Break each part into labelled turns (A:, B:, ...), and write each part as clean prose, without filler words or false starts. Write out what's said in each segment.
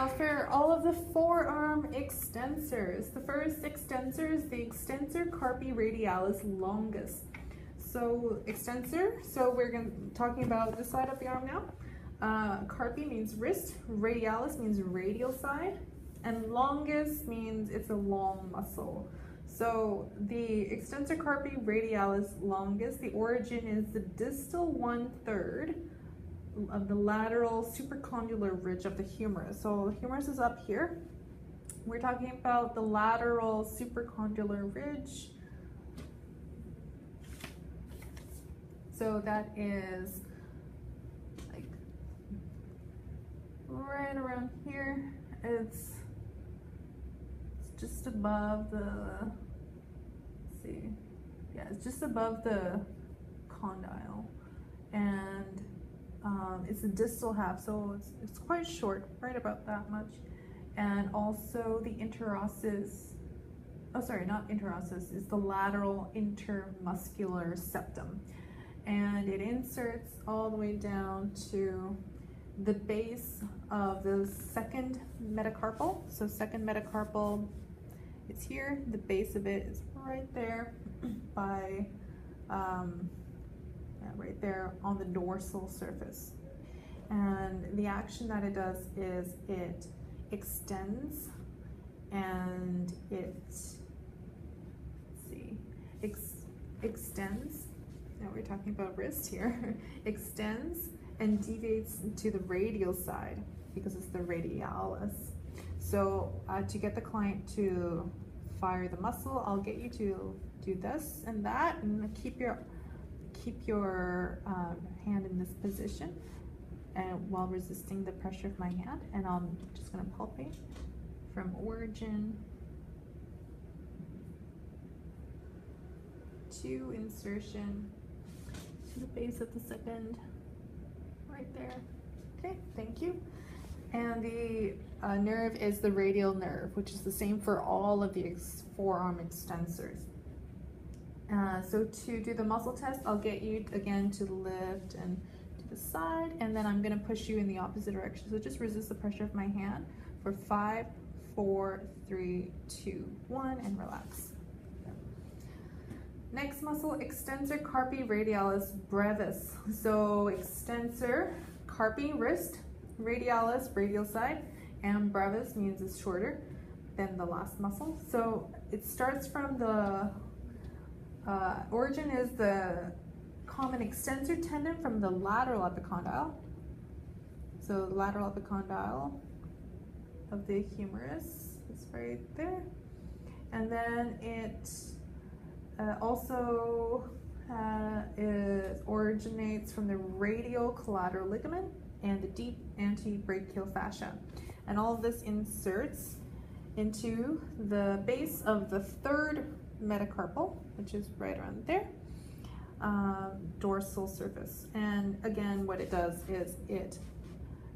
A: Now for all of the forearm extensors, the first extensor is the extensor carpi radialis longus. So extensor, so we're talking about this side of the arm now. Carpi means wrist, radialis means radial side, and longus means it's a long muscle. So the extensor carpi radialis longus, the origin is the distal 1/3 of the lateral supracondylar ridge of the humerus. So the humerus is up here. We're talking about the lateral supracondylar ridge. So that is like right around here. It's just above the, let's see, yeah, it's just above the condyle, and it's the distal half, so it's quite short, right about that much. And also the interosseous, oh sorry, not interosseous, is the lateral intermuscular septum, and it inserts all the way down to the base of the second metacarpal. So second metacarpal, it's here, the base of it is right there by right there on the dorsal surface. And the action that it does is it extends and extends, now we're talking about wrist here, extends and deviates to the radial side because it's the radialis. So to get the client to fire the muscle, I'll get you to do this and that, and keep your hand in this position, and while resisting the pressure of my hand, and I'm just going to palpate from origin to insertion to the base of the second, right there. Okay, thank you. And the nerve is the radial nerve, which is the same for all of the forearm extensors. So to do the muscle test, I'll get you again to the left and to the side, and then I'm going to push you in the opposite direction. So just resist the pressure of my hand for 5, 4, 3, 2, 1, and relax. Next muscle, extensor carpi radialis brevis. So extensor carpi, wrist, radialis, radial side, and brevis means it's shorter than the last muscle. So it starts from the origin is the common extensor tendon from the lateral epicondyle. So the lateral epicondyle of the humerus is right there. And then it also originates from the radial collateral ligament and the deep antebrachial fascia. And all of this inserts into the base of the third metacarpal, which is right around there, dorsal surface. And again, what it does is it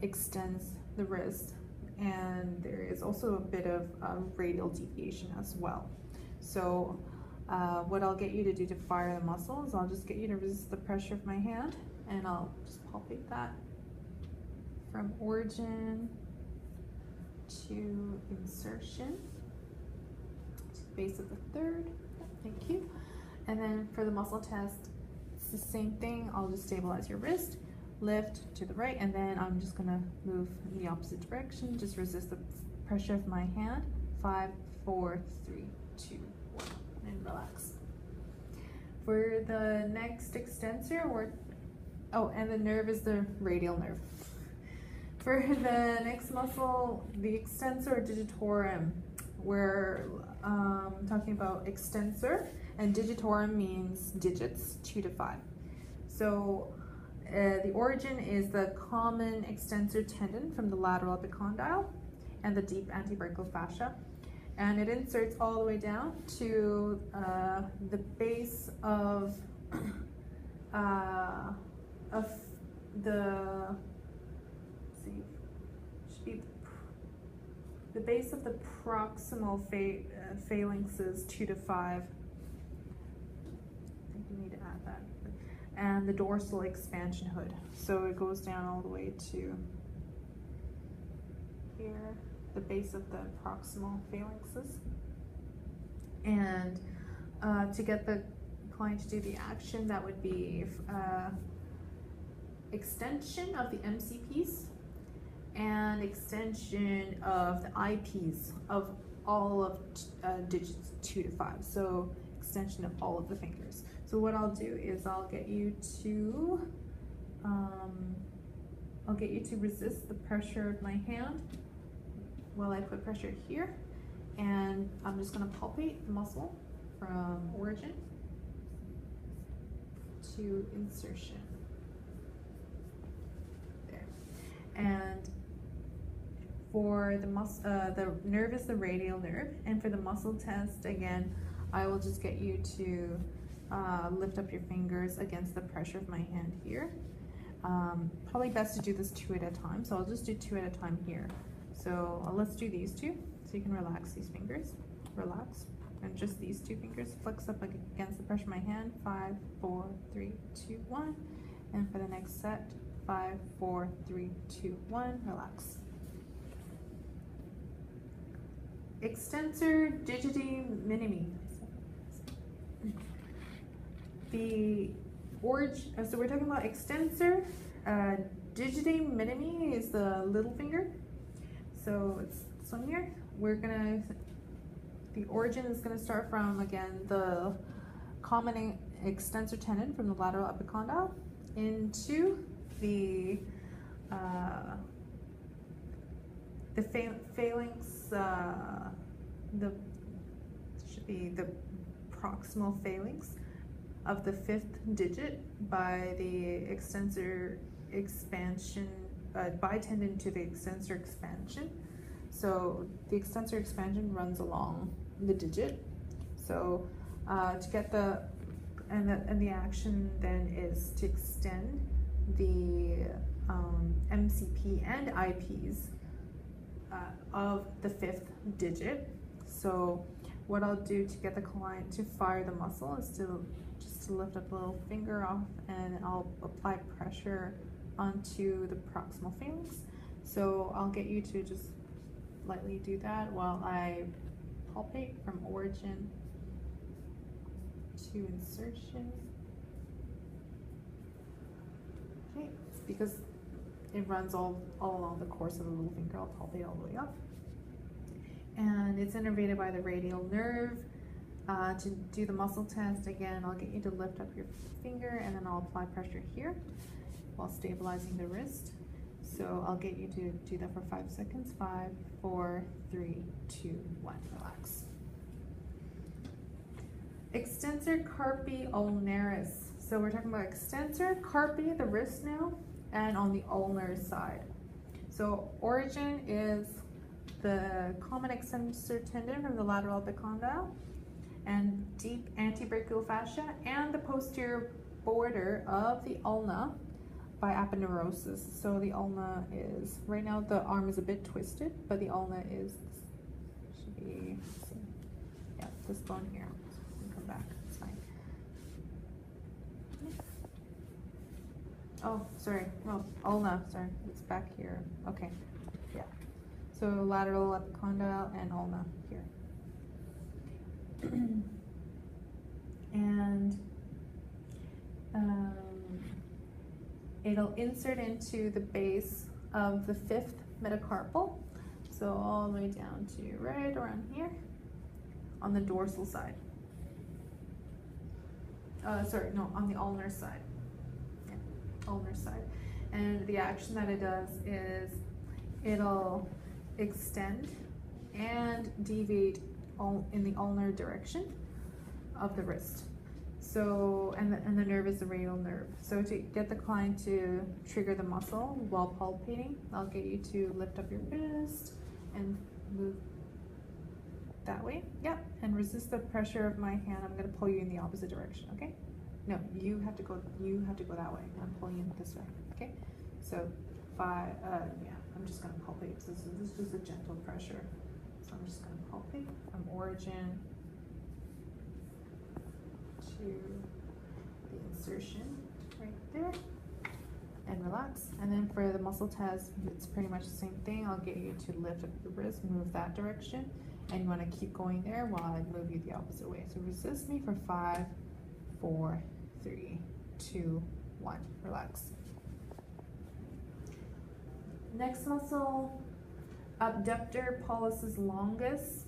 A: extends the wrist, and there is also a bit of radial deviation as well. So what I'll get you to do to fire the muscle is I'll just get you to resist the pressure of my hand, and I'll just palpate that from origin to insertion to the base of the third. Thank you. And then for the muscle test, it's the same thing. I'll just stabilize your wrist, lift to the right, and then I'm just gonna move in the opposite direction. Just resist the pressure of my hand. 5, 4, 3, 2, 1, and relax. For the next extensor, and the nerve is the radial nerve. For the next muscle, the extensor digitorum, we're talking about extensor, and digitorum means digits, 2 to 5. So the origin is the common extensor tendon from the lateral epicondyle and the deep antebrachial fascia, and it inserts all the way down to the base of the, should be the base of the proximal phalanxes 2 to 5. I think you need to add that. And the dorsal expansion hood. So it goes down all the way to here. the base of the proximal phalanxes. And to get the client to do the action, that would be extension of the MCPs and extension of the IPs of all of digits 2 to 5. So extension of all of the fingers. So what I'll do is I'll get you to resist the pressure of my hand while I put pressure here, and I'm just going to palpate the muscle from origin to insertion. There. And for the the nerve is the radial nerve, and for the muscle test, again, I will just get you to lift up your fingers against the pressure of my hand here. Probably best to do this 2 at a time, so I'll just do 2 at a time here. So let's do these 2, so you can relax these fingers. Relax, and just these 2 fingers flex up against the pressure of my hand. 5, 4, 3, 2, 1. And for the next set, 5, 4, 3, 2, 1. Relax. Extensor digiti minimi. The origin. So we're talking about extensor. Digiti minimi is the little finger. So it's this one here. The origin is gonna start from, again, the common extensor tendon from the lateral epicondyle into the phalanx, should be the proximal phalanx of the 5th digit by the extensor expansion, by tendon to the extensor expansion. So the extensor expansion runs along the digit. So to get the action then is to extend the MCP and IPs of the 5th digit. So what I'll do to get the client to fire the muscle is to lift up a little finger off, and I'll apply pressure onto the proximal phalanx. So I'll get you to just lightly do that while I palpate from origin to insertion. Okay, because it runs all along the course of the little finger, I'll palpate all the way up. And it's innervated by the radial nerve. To do the muscle test, again, I'll get you to lift up your finger, and then I'll apply pressure here while stabilizing the wrist. So I'll get you to do that for 5 seconds. 5, 4, 3, 2, 1. Relax. Extensor carpi ulnaris. So we're talking about extensor carpi, the wrist now, and on the ulnar side. So origin is the common extensor tendon from the lateral epicondyle and deep antebrachial fascia and the posterior border of the ulna by aponeurosis. So the ulna is, right now the arm is a bit twisted, but the ulna is, should be, yeah, this bone here. Come back, it's fine. Oh, sorry, well, ulna, sorry, it's back here. Okay, yeah. So lateral epicondyle and ulna here. And it'll insert into the base of the 5th metacarpal, so all the way down to right around here on the dorsal side. Sorry, no, on the ulnar side. Yeah, ulnar side. And the action that it does is it'll extend and deviate in the ulnar direction of the wrist. So, and the nerve is the radial nerve. So to get the client to trigger the muscle while palpating, I'll get you to lift up your wrist and move that way. Yep, and resist the pressure of my hand. I'm gonna pull you in the opposite direction, okay? No, you have to go that way. I'm pulling you this way, okay? So yeah, I'm just gonna palpate. So this is just a gentle pressure. So I'm just gonna palpate from origin to the insertion right there. and relax. And then for the muscle test, it's pretty much the same thing. I'll get you to lift up your wrist, move that direction, and you want to keep going there while I move you the opposite way. So resist me for 5, 4, 3, 2, 1. Relax. Next muscle, abductor pollicis longus.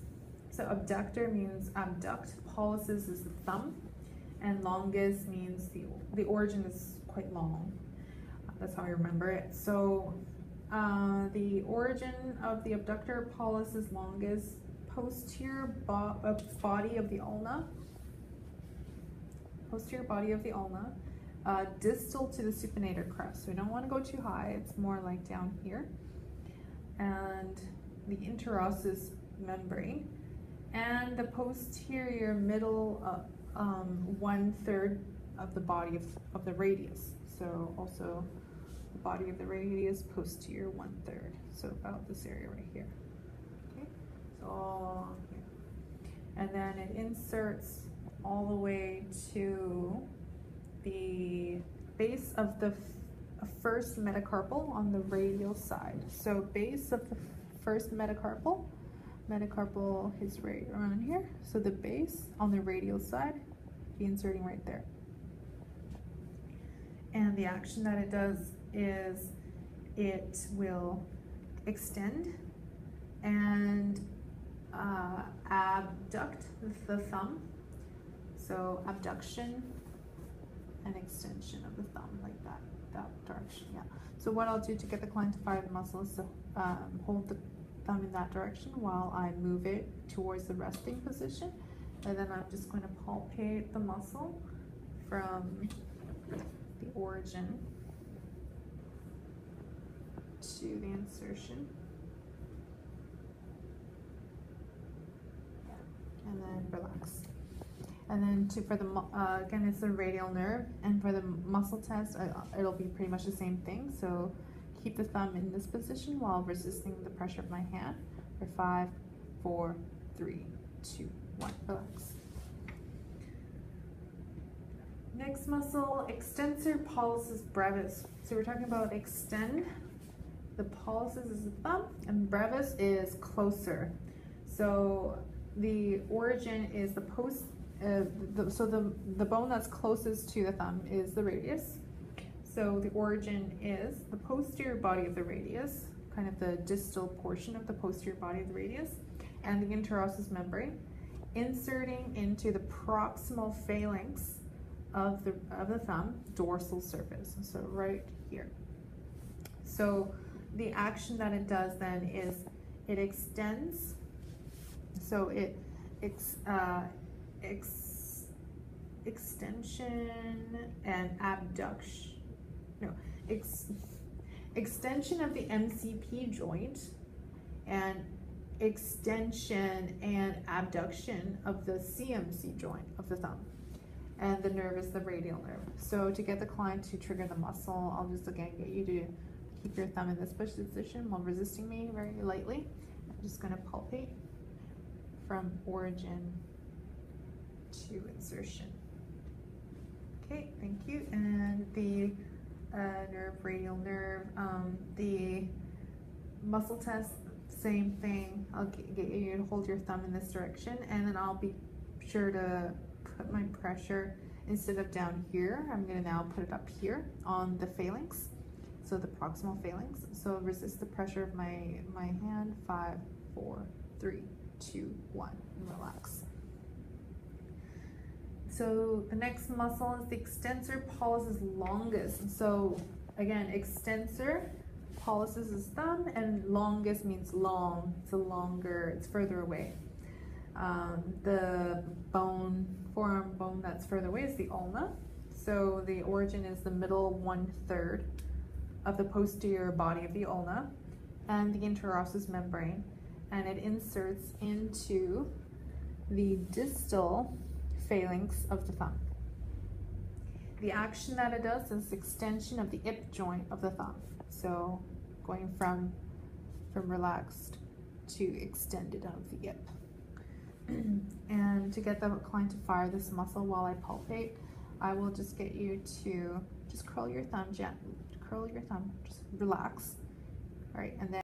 A: So abductor means abduct, pollicis is the thumb, and longus means the origin is quite long. That's how I remember it. So the origin of the abductor pollicis longus, posterior body of the ulna, posterior body of the ulna, distal to the supinator crest. So we don't want to go too high. It's more like down here. And the interosseous membrane, and the posterior middle 1/3 of the body of the radius. So also the body of the radius, posterior 1/3. So about this area right here. Okay, so all here. And then it inserts all the way to the base of the first metacarpal on the radial side. So base of the first metacarpal is right around here. So the base on the radial side, be inserting right there. And the action that it does is it will extend and abduct the thumb. So abduction and extension of the thumb, like that direction, yeah. So what I'll do to get the client to fire the muscle is to hold the thumb in that direction while I move it towards the resting position. And then I'm just going to palpate the muscle from the origin to the insertion. And then relax. And then for the again, it's the radial nerve, and for the muscle test, it'll be pretty much the same thing. So keep the thumb in this position while resisting the pressure of my hand for 5, 4, 3, 2, 1. Relax. Next muscle, extensor pollicis brevis. So we're talking about extend. The pollicis is the thumb, and brevis is closer. So the origin is the the bone that's closest to the thumb is the radius. So the origin is the posterior body of the radius, kind of the distal portion of the posterior body of the radius, and the interosseous membrane, inserting into the proximal phalanx of the thumb, dorsal surface. So right here. So the action that it does then is it extends. So extension and abduction. No, extension of the MCP joint and extension and abduction of the CMC joint of the thumb. And the nerve is the radial nerve. So to get the client to trigger the muscle, I'll just again get you to keep your thumb in this position while resisting me very lightly. I'm just going to palpate from origin to insertion. Okay, thank you. And the nerve, radial nerve, the muscle test, same thing. I'll get you to hold your thumb in this direction, and then I'll be sure to put my pressure, instead of down here, I'm going to now put it up here on the phalanx, so the proximal phalanx. So resist the pressure of my hand. 5, 4, 3, 2, 1, and relax. So the next muscle is the extensor pollicis longus. So again, extensor pollicis is thumb, and longus means long. It's a longer, it's further away. The bone, forearm bone that's further away is the ulna. So the origin is the middle 1/3 of the posterior body of the ulna and the interosseous membrane, and it inserts into the distal phalanx of the thumb. The action that it does is extension of the hip joint of the thumb. So going from relaxed to extended of the hip. And to get the client to fire this muscle while I palpate, I will just get you to just curl your thumb gently, curl your thumb, just relax. All right, and then